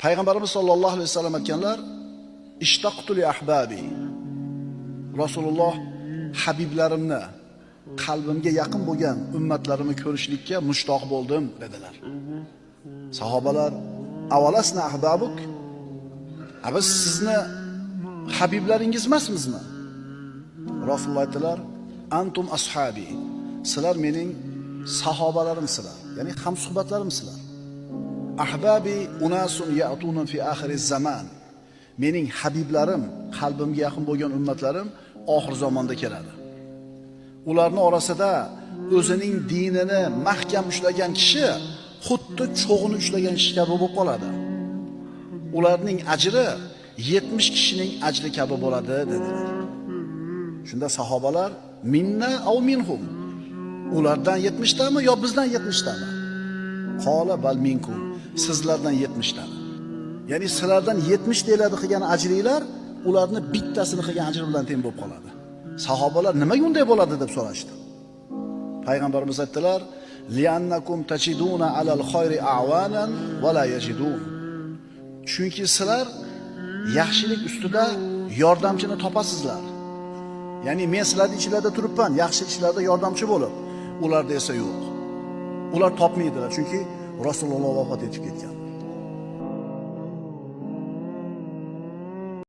Payg'ambarimiz sollallohu alayhi vasallam aytganlar, "Ishtaqtu li ahbabi." Rasululloh habiblarimni, qalbimga yaqin bo'lgan ummatlarimni ko'rishlikka mushtoq bo'ldim dedilar. Sahobalar, "Avalasna ahbabuk?" Biz sizni habiblaringiz emasmizmi? Rasululloh aytdilar, "Antum ashabi." Sizlar mening sahobalarimsizlar, ya'ni hamsuhbatlarimsizlar. Ahbabi unasun ya'tuna fi oxiriz zaman. Mening habiblarim, qalbimga yaqin bo'lgan ummatlarim oxir zamonda keladi. Ularning orasida o'zining dinini mahkam ushlagan kishi xuddi cho'g'ini ushlagan kishi kabi bo'lib qoladi. Ularning ajri 70 kishining ajri kabi bo'ladi dedilar. Shunda sahobalar, "Minna aw minhum?" Ulardan 70 tami yo bizdan 70 tami? Qola bal minkum. Sizlardan 70 tami. Ya'ni sizlardan 70 deyiladi qilgan ajringlar ularni bittasini qilgan ajri bilan teng bo'lib qoladi. Sahobalar nimaga unday bo'ladi deb so'rashdi. Payg'ambarimiz aytdilar, "Li'annakum tajiduna 'alal khayri a'wanan va la yajidun." Chunki sizlar yaxshilik ustida yordamchini topasizlar. Ya'ni men sizlarning ichingizda turibman, yaxshi ishlarda yordamchi bo'lib, ularda esa yo'q. Ular topmaydilar, chunki Rasululloh vafot etib ketgan.